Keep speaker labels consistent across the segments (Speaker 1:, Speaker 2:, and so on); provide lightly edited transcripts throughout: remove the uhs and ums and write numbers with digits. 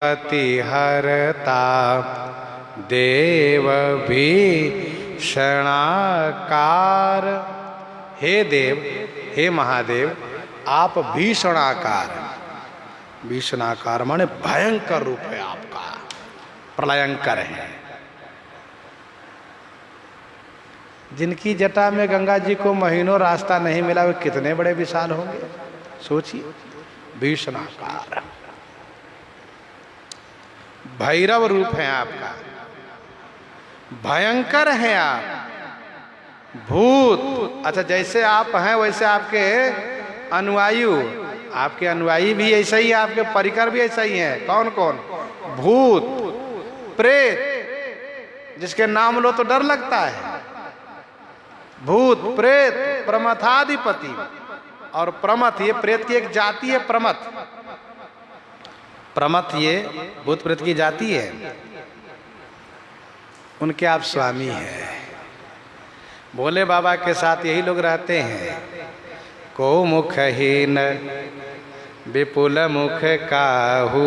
Speaker 1: पति हरता देव भीषणाकार। हे देव, हे महादेव, आप भीषणाकार। भीषणाकार माने भयंकर रूप है आपका, प्रलयंकर है। जिनकी जटा में गंगा जी को महीनों रास्ता नहीं मिला, वे कितने बड़े विशाल होंगे, सोचिए। भीषणाकार, भैरव रूप है आपका, भयंकर है आप। भूत, अच्छा जैसे आप हैं वैसे आपके अनुयायी भी ऐसा ही है, आपके परिकर भी ऐसा ही है। कौन कौन? भूत, प्रेत, जिसके नाम लो तो डर लगता है। भूत, प्रेत, प्रमथाधिपति। और प्रमथ, ये प्रेत की एक जाति है, प्रमथ। प्रमथ ये भूत प्रेत की जाति है, उनके आप स्वामी हैं। भोले बाबा के साथ यही लोग रहते हैं। को मुखहीन विपुल मुख काहू,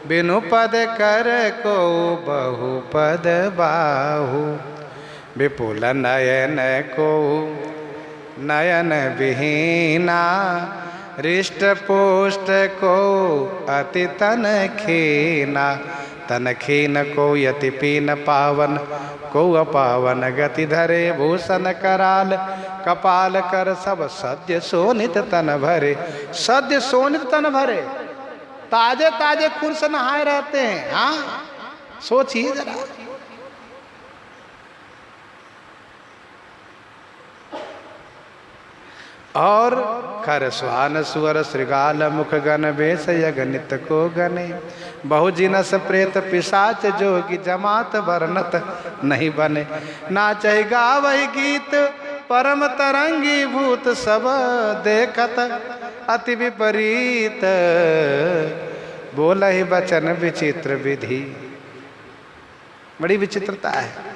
Speaker 1: बिनु पद कर को बहुपद बाहु। विपुल नयन को नयन विहीना, हृष्ट पुष्ट को अति तन खीना। तन खीन को यति पीन पावन, को अपावन गति धरे। भूषण कराल कपाल कर, सब सद्य सोनित तन भरे। सद्य सोनित तन भरे, ताजे ताजे खून से नहाए रहते हैं। हाँ, सोचिए जरा। और कर स्वान सुअर श्रृगाल मुख गण बेस यगनित को गने। बहु जिनस प्रेत पिशाच जोगी, जमात वर्णत नहीं बने। नाचहि गावहि गीत परम तरंगी भूत, सब देखत अति विपरीत। बोलहि बचन विचित्र विधि, बड़ी विचित्रता है।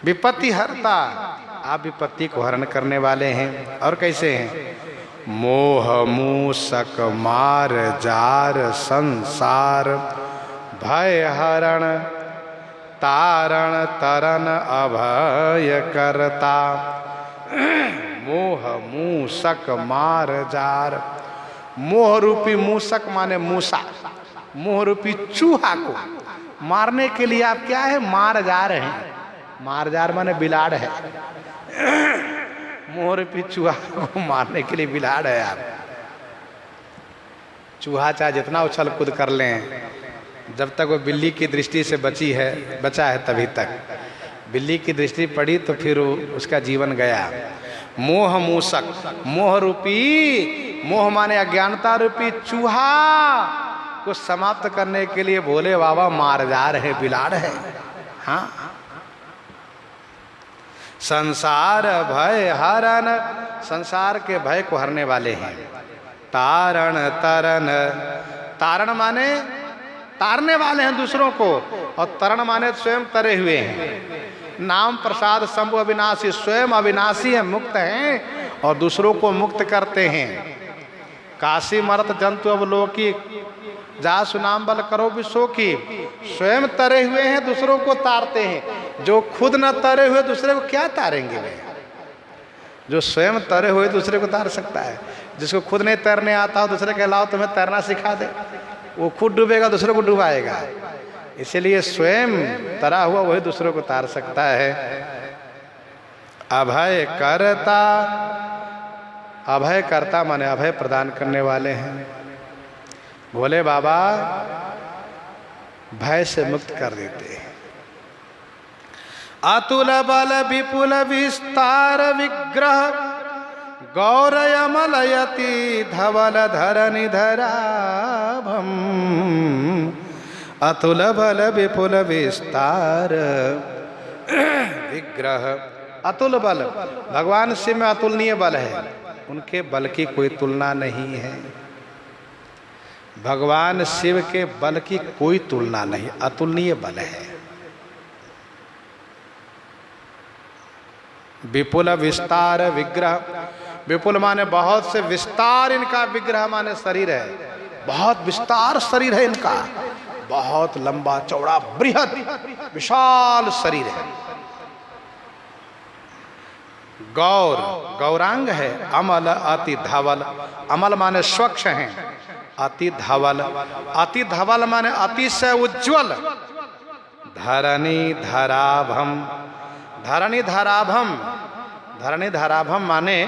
Speaker 1: विपत्ति हरता, आप विपत्ति को हरण करने वाले हैं। और कैसे हैं? मोह मूसक मार जार संसार, भय हरण तारण तरन अभय करता। मोह मूसक मार जार, मोह रूपी मूसक माने मूसा, मोह रूपी चूहा को मारने के लिए आप क्या है? मार जा रहे हैं। मार जार माने बिलाड़ है। मोह रूपी चूहा को मारने के लिए बिलाड़ है आप। चूहा चाहे जितना उछल कूद कर लें, जब तक वो बिल्ली की दृष्टि से बचा है तभी तक। बिल्ली की दृष्टि पड़ी तो फिर उसका जीवन गया। मोह मूसक, मोह रूपी, मोह माने अज्ञानता रूपी चूहा को समाप्त करने के लिए भोले बाबा मार जा रहे, बिलाड़ है। हाँ, संसार भय हरण, संसार के भय को हरने वाले हैं। तारण तरन, तारण माने तारने वाले हैं दूसरों को, और तरण माने स्वयं तरे हुए हैं। नाम प्रसाद शंभु अविनाशी, स्वयं अविनाशी है, मुक्त हैं और दूसरों को मुक्त करते हैं। काशी मरत जंतु अवलोकी, जा सुनाम बल करो विशो की। स्वयं तरे हुए हैं, दूसरों को तारते हैं। जो खुद न तरे हुए दूसरे को क्या तारेंगे वे? जो स्वयं तरे हुए दूसरे को तार सकता है। जिसको खुद नहीं तैरने आता हो, दूसरे के अलावा तुम्हें तैरना सिखा दे, वो खुद डूबेगा, दूसरे को डुबाएगा। इसलिए स्वयं तरा हुआ वही दूसरों को तार सकता है। अभय करता, अभय करता माने अभय प्रदान करने वाले हैं। भोले बाबा भय से मुक्त कर देते हैं। अतुल बल विपुल विस्तार विग्रह, गौरयमलयति धवल धरनि धराभम। अतुल बल विपुल विस्तार विग्रह, अतुल बल, भगवान शिव में अतुलनीय बल है। उनके बल की कोई तुलना नहीं है। भगवान शिव के बल की कोई तुलना नहीं, अतुलनीय बल है। विपुल विस्तार विग्रह, विपुल माने बहुत से, विस्तार इनका, विग्रह माने शरीर है। बहुत विस्तार शरीर है इनका, बहुत लंबा चौड़ा बृहद विशाल शरीर है। गौर गौरांग है, अमल अति धवल, अमल माने स्वच्छ हैं, अति धवल, अति धवल माने अतिशय उज्ज्वल। धरणी धराभम, धरणी धराभम, धरणी धराभम माने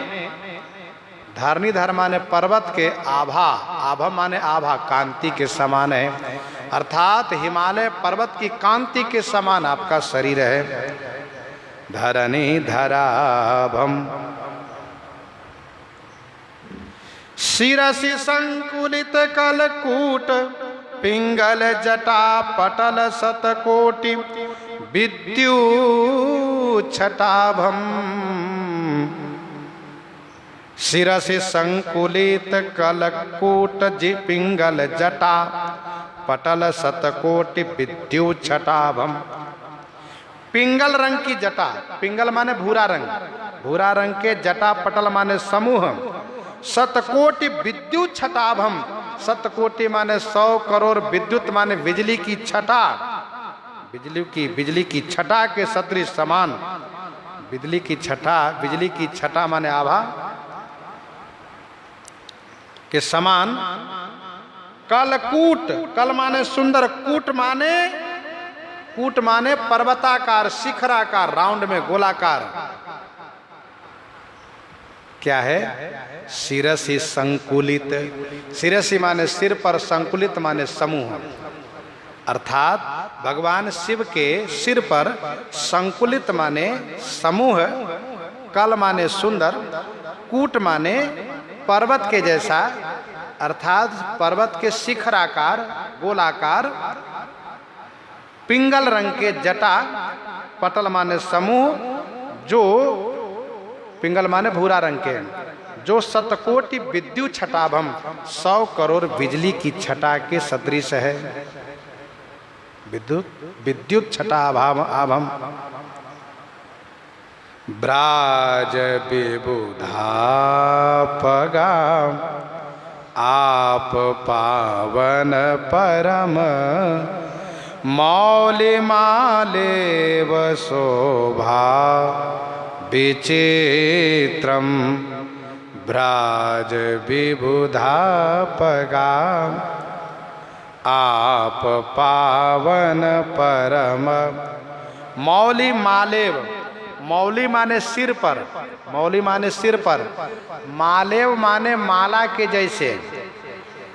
Speaker 1: धरणी धर माने पर्वत के आभा, आभा माने आभा, कांति के समान है, अर्थात हिमालय पर्वत की कांति के समान आपका शरीर है। धरणी धराभम शिरसि संकुलित कलकूट पिंगल जटा पटल शतकोटि विद्युत छटाभम। शिरसि संकुलित कलकूट पिंगल जटा पटल शतकोटि विद्युत छटाभम। पिंगल रंग की जटा, पिंगल माने भूरा रंग, भूरा रंग के जटा पटल माने समूह, शतकोटि विद्युत छटाभम, शतकोटि माने 100 करोड़, विद्युत माने बिजली की छटा, बिजली की छटा के सदृश समान, बिजली की छटा, बिजली की छटा माने आभा के समान। कलकूट, कल माने सुंदर, कूट माने पर्वताकार, शिखराकार, राउंड में गोलाकार। क्या है? शिरसि संकुलित, शिरसि माने सिर पर, संकुलित माने समूह, अर्थात भगवान शिव के सिर पर संकुलित माने समूह, कल माने सुंदर, कूट माने पर्वत के जैसा, अर्थात पर्वत के शिखराकार, गोलाकार, पिंगल रंग के जटा पटल माने समूह, जो पिंगल माने भूरा रंग के, जो शतकोटि विद्युत छटाभम, 100 करोड़ बिजली की छटा के सदृश है। विद्युत छटा आभम। ब्राज विबुधा पगा आप पावन परम, मौलि मालेव शोभा विचित्रम। ब्राज विबुधा पगा आप पावन परम। मौलि मालेव, मौली माने सिर पर, मौली माने सिर पर, मालेव माने माला के जैसे,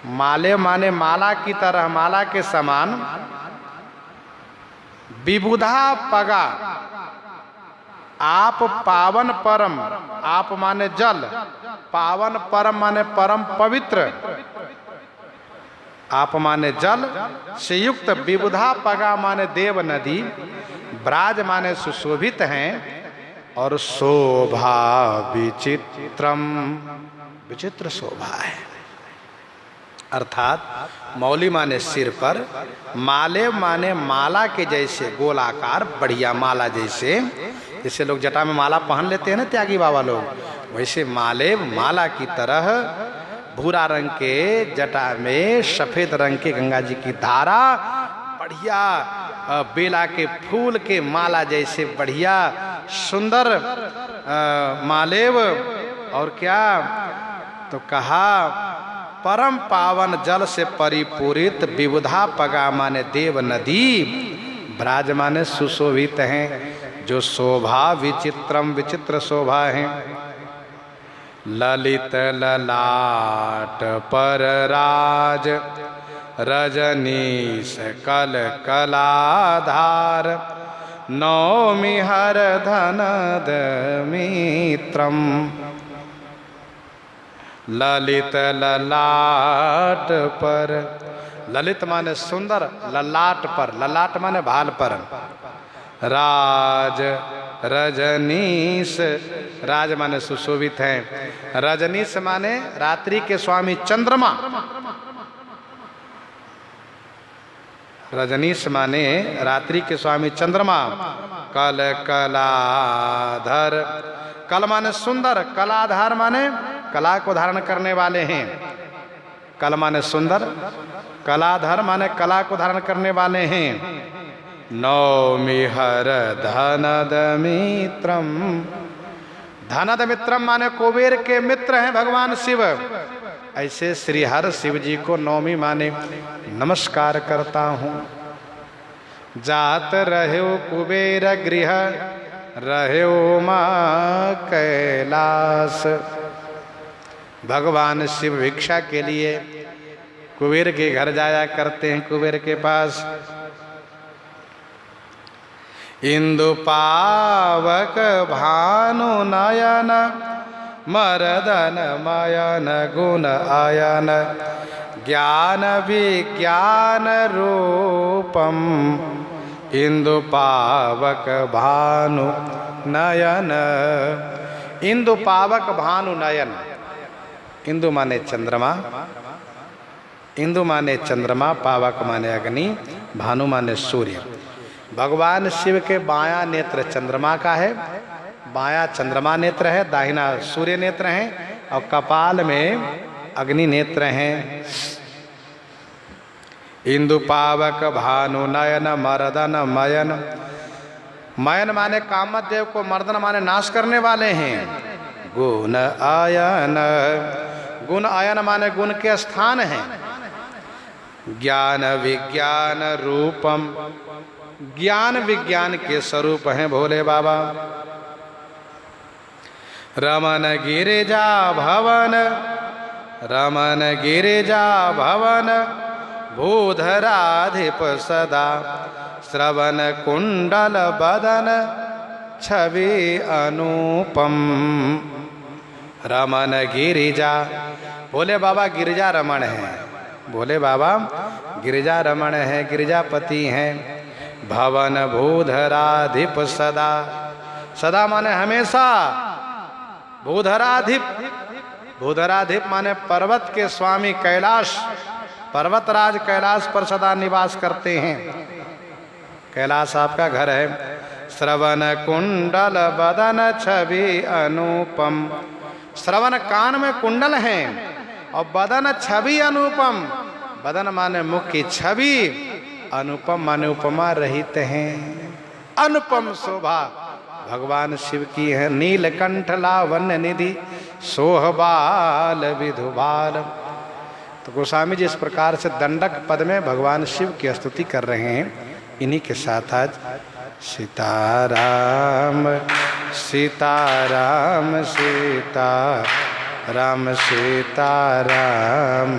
Speaker 1: मालेव माने माला की तरह, माला के समान। विबुधा पगा आप पावन परम, आप माने जल, पावन परम माने परम पवित्र, आप माने जल से युक्त। विबुधा पगा माने देव नदी, ब्राज माने सुशोभित हैं, और शोभा विचित्रम, विचित्र शोभा है, अर्थात मौली माने सिर पर, मालेव माने माला के जैसे, गोलाकार बढ़िया माला जैसे, जैसे लोग जटा में माला पहन लेते हैं ना त्यागी बाबा लोग, वैसे मालेव माला की तरह भूरा रंग के जटा में सफेद रंग के गंगा जी की धारा, बढ़िया बेला के फूल के माला जैसे बढ़िया सुंदर मालेव। और क्या तो कहा, परम पावन जल से परिपूरित विबुधा पगा माने देव नदी, ब्राज माने सुशोभित हैं, जो शोभा विचित्रम, विचित्र शोभा है। ललित ललाट पर राज रजनीश कल कलाधार, नौमि हर धनद मित्रम। ललित ललाट पर, ललित माने सुंदर, ललाट पर, ललाट माने भाल पर, राज रजनीश, राज माने सुशोभित हैं, रजनीश माने रात्रि के स्वामी चंद्रमा, रजनीश माने रात्रि के स्वामी चंद्रमा। कल कलाधर, कल माने सुंदर, कलाधार माने कला को धारण करने वाले हैं, कल माने सुंदर, कलाधर माने कला को धारण करने वाले हैं। नौमि हर धनद मित्रम, धनद मित्रम माने कुबेर के मित्र हैं भगवान शिव। ऐसे श्री हर शिव जी को नौमी माने नमस्कार करता हूँ। जात रहो कुबेर गृह, रहो माँ कैलाश। भगवान शिव भिक्षा के लिए कुबेर के घर जाया करते हैं, कुबेर के पास। इंदु पावक भानु नयन, मरदन मयन गुण आयन, ज्ञान विज्ञान रूपम, इंदु पावक भानु नयन। इंदु पावक भानु नयन, इंदु माने चंद्रमा, इंदु माने चंद्रमा, पावक माने अग्नि, भानु माने सूर्य। भगवान शिव के बायां नेत्र चंद्रमा का है, बायां चंद्रमा नेत्र है, दाहिना सूर्य नेत्र है, और कपाल में अग्नि नेत्र हैं। इंदु पावक भानु नयन मर्दन मयन, मयन माने कामदेव को, मर्दन माने नाश करने वाले हैं। गुण आयन, गुण आयन माने गुण के स्थान हैं। ज्ञान विज्ञान रूपम, ज्ञान विज्ञान के स्वरूप हैं भोले बाबा। रमन गिरिजा भवन, रमन गिरिजा भवन, भूधराधिप सदा, श्रवण कुंडल बदन, छवि अनुपम। रमन गिरिजा, भोले बाबा गिरिजा रमण हैं, भोले बाबा गिरिजा रमण हैं, गिरिजापति हैं। भवन भूधराधिप सदा, सदा माने हमेशा, भूधराधिप, भूधराधिप माने पर्वत के स्वामी, कैलाश, पर्वतराज कैलाश पर सदा निवास करते हैं। कैलाश आपका घर है। श्रवण कुंडल बदन छवि अनुपम, श्रवण कान में कुंडल हैं और बदन छवि अनुपम, बदन माने मुख की छवि, अनुपम माने उपमा रहित हैं। अनुपम शोभा भगवान शिव की है। नीलकंठ लावण्य निधि, सोहबाल विधुबाल। तो गोस्वामी जी इस प्रकार से दंडक पद में भगवान शिव की स्तुति कर रहे हैं। इन्हीं के साथ आज सीताराम सीताराम सीताराम सीताराम।